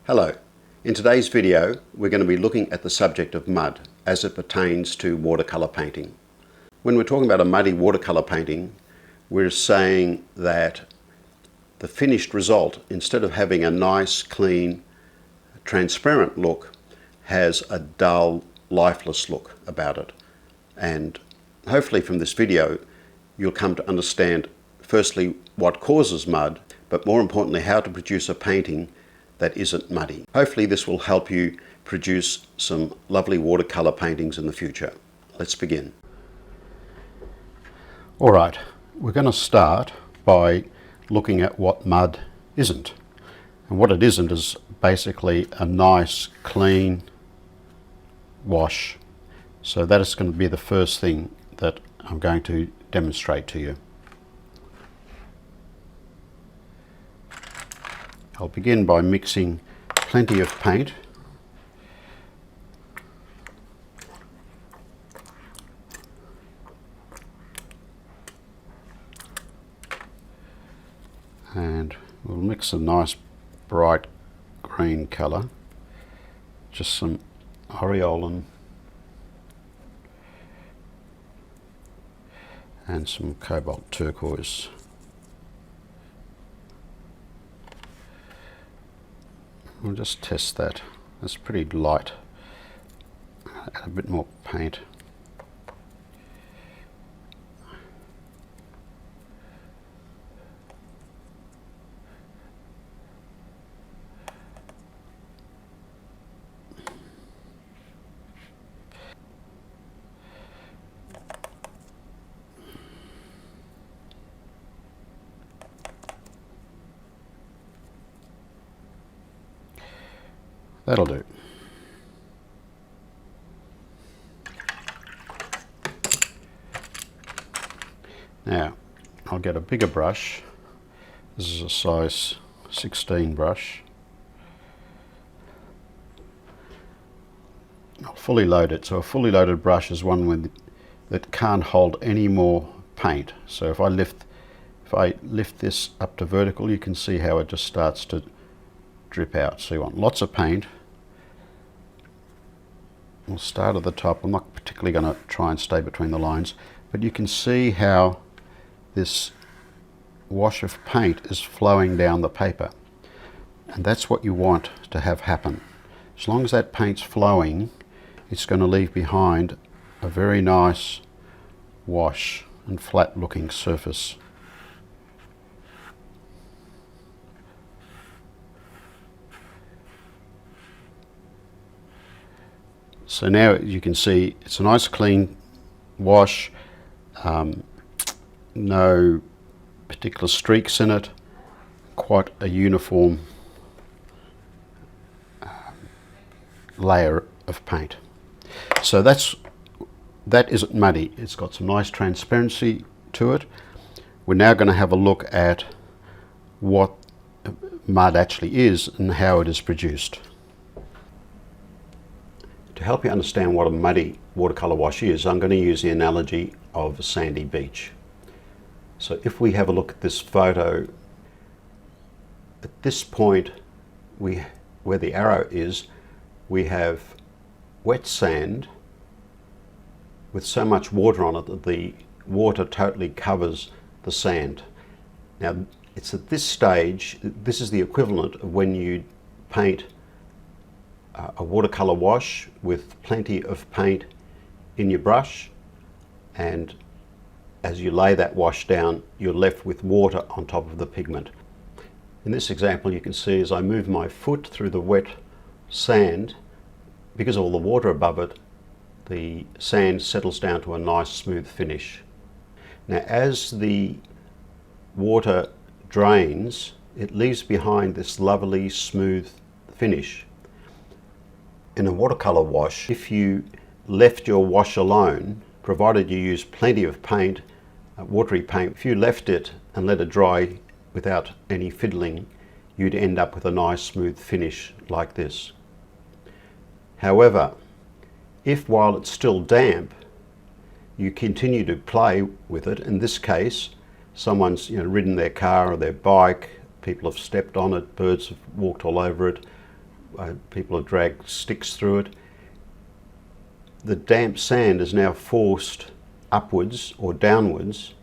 Hello. In today's video we're going to be looking at the subject of mud as it pertains to watercolour painting. When we're talking about a muddy watercolour painting, we're saying that the finished result, instead of having a nice, clean, transparent look, has a dull, lifeless look about it. And hopefully from this video you'll come to understand firstly what causes mud, but more importantly how to produce a painting that isn't muddy. Hopefully this will help you produce some lovely watercolour paintings in the future. Let's begin. Alright, we're going to start by looking at what mud isn't. And what it isn't is basically a nice clean wash. So that is going to be the first thing that I'm going to demonstrate to you. I'll begin by mixing plenty of paint. And we'll mix a nice bright green colour, just some aureolin and some cobalt turquoise. We'll just test that. It's pretty light. Add a bit more paint. That'll do. Now, I'll get a bigger brush. This is a size 16 brush. I'll fully load it. So a fully loaded brush is one that can't hold any more paint. So if I lift this up to vertical, you can see how it just starts to drip out. So you want lots of paint. We'll start at the top. I'm not particularly going to try and stay between the lines, but you can see how this wash of paint is flowing down the paper, and that's what you want to have happen. As long as that paint's flowing, it's going to leave behind a very nice wash and flat looking surface. So now you can see it's a nice clean wash, no particular streaks in it, quite a uniform layer of paint. So that isn't muddy. It's got some nice transparency to it. We're now going to have a look at what mud actually is and how it is produced. To help you understand what a muddy watercolour wash is, I'm going to use the analogy of a sandy beach. So if we have a look at this photo, at this point where the arrow is, we have wet sand with so much water on it that the water totally covers the sand. Now it's at this stage, this is the equivalent of when you paint a watercolour wash with plenty of paint in your brush, and as you lay that wash down you're left with water on top of the pigment. In this example you can see as I move my foot through the wet sand, because of all the water above it, the sand settles down to a nice smooth finish. Now as the water drains, it leaves behind this lovely smooth finish. In a watercolour wash, if you left your wash alone, provided you use plenty of paint, watery paint, if you left it and let it dry without any fiddling, you'd end up with a nice smooth finish like this. However, if while it's still damp, you continue to play with it, in this case, someone's ridden their car or their bike, people have stepped on it, birds have walked all over it, people have dragged sticks through it. The damp sand is now forced upwards or downwards,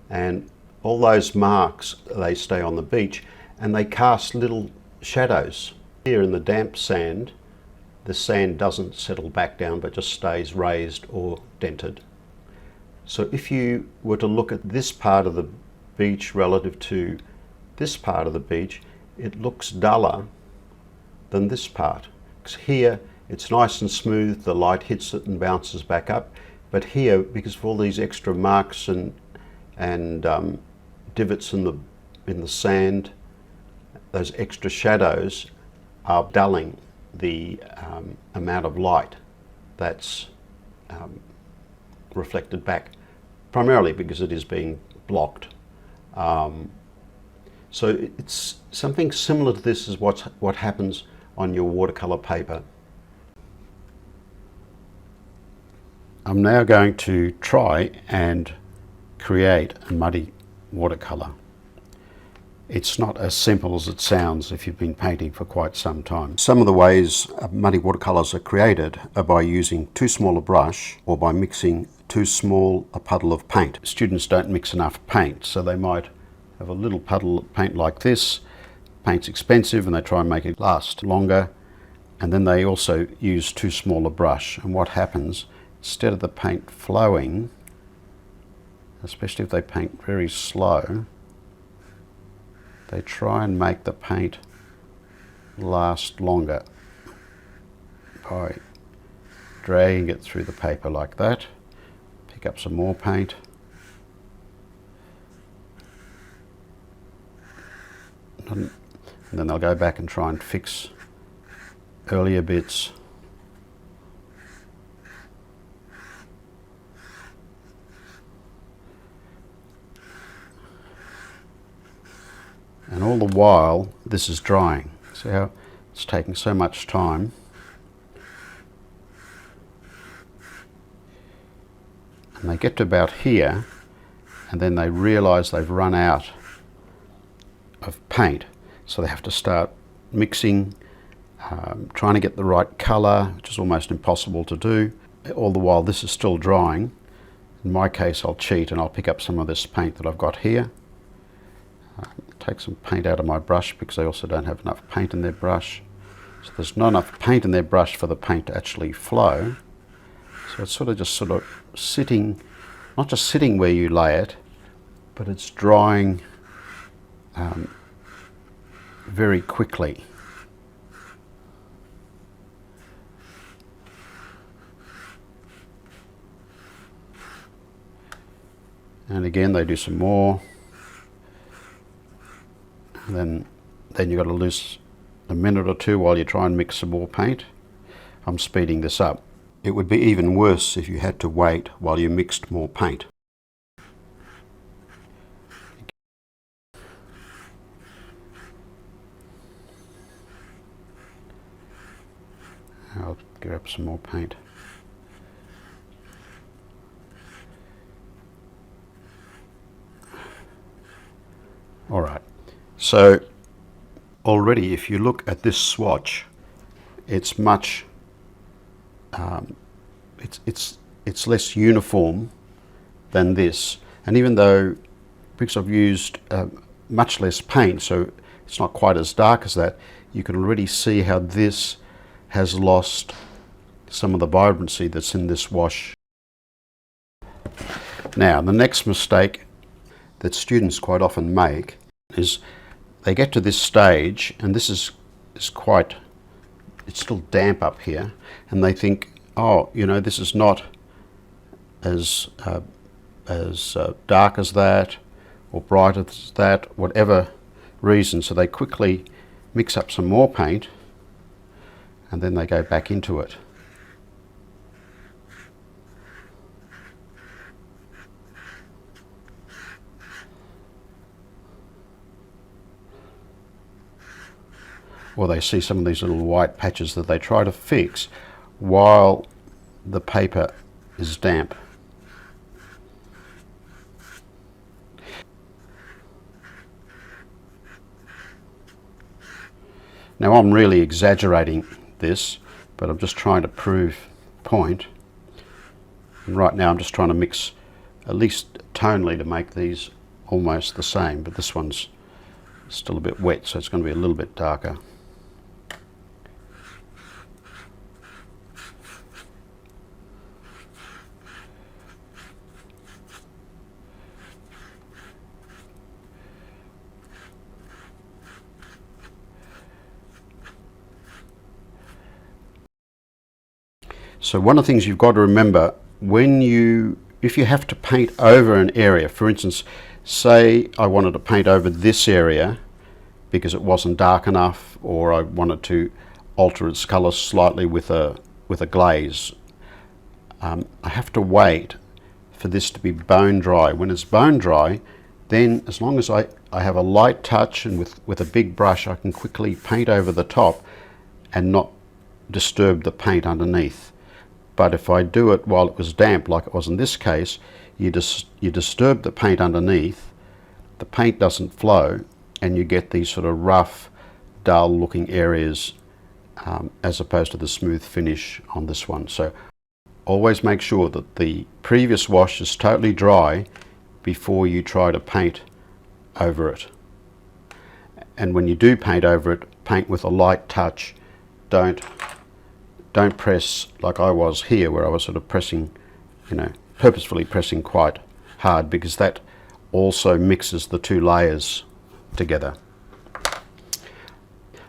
and all those marks, they stay on the beach and they cast little shadows. Here in the damp sand, the sand doesn't settle back down but just stays raised or dented. So if you were to look at this part of the beach relative to this part of the beach, it looks duller than this part. Because here it's nice and smooth, the light hits it and bounces back up. But here, because of all these extra marks and divots in the sand, those extra shadows are dulling the amount of light that's reflected back, primarily because it is being blocked. So it's something similar to this is what happens on your watercolor paper. I'm now going to try and create a muddy watercolor. It's not as simple as it sounds if you've been painting for quite some time. Some of the ways muddy watercolors are created are by using too small a brush or by mixing too small a puddle of paint. Students don't mix enough paint, so they might have a little puddle of paint like this. Paint's expensive and they try and make it last longer, and then they also use too small a brush, and what happens, instead of the paint flowing, especially if they paint very slow, they try and make the paint last longer by dragging it through the paper like that. Pick up some more paint. And then they'll go back and try and fix earlier bits. And all the while this is drying. See how it's taking so much time. And they get to about here and then they realise they've run out of paint. So they have to start mixing, trying to get the right colour, which is almost impossible to do. All the while this is still drying. In my case I'll cheat and I'll pick up some of this paint that I've got here. Take some paint out of my brush because they also don't have enough paint in their brush. So there's not enough paint in their brush for the paint to actually flow. So it's sort of sitting, not just sitting where you lay it, but it's drying very quickly. And again they do some more. And then you've got to lose a minute or two while you try and mix some more paint. I'm speeding this up. It would be even worse if you had to wait while you mixed more paint. I'll grab some more paint. All right. So already if you look at this swatch, it's much, it's less uniform than this. And even though, because I've used much less paint, so it's not quite as dark as that, you can already see how this has lost some of the vibrancy that's in this wash. Now, the next mistake that students quite often make is they get to this stage, and this is quite, it's still damp up here, and they think, oh, you know, this is not as dark as that, or bright as that, whatever reason, so they quickly mix up some more paint, and then they go back into it. Or they see some of these little white patches that they try to fix while the paper is damp. Now I'm really exaggerating this, but I'm just trying to prove point. And right now I'm just trying to mix at least tonally to make these almost the same, but this one's still a bit wet, so it's going to be a little bit darker. So one of the things you've got to remember if you have to paint over an area, for instance, say I wanted to paint over this area because it wasn't dark enough, or I wanted to alter its colour slightly with a glaze, I have to wait for this to be bone dry. When it's bone dry, then as long as I have a light touch and with a big brush, I can quickly paint over the top and not disturb the paint underneath. But if I do it while it was damp, like it was in this case, you disturb the paint underneath, the paint doesn't flow, and you get these sort of rough, dull looking areas as opposed to the smooth finish on this one. So always make sure that the previous wash is totally dry before you try to paint over it. And when you do paint over it, paint with a light touch. Don't press like I was here, where I was sort of pressing, purposefully pressing quite hard, because that also mixes the two layers together.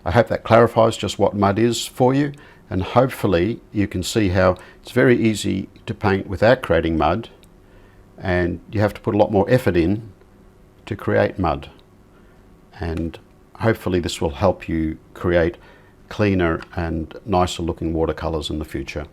I hope that clarifies just what mud is for you, and hopefully you can see how it's very easy to paint without creating mud, and you have to put a lot more effort in to create mud. And hopefully this will help you create cleaner and nicer looking watercolours in the future.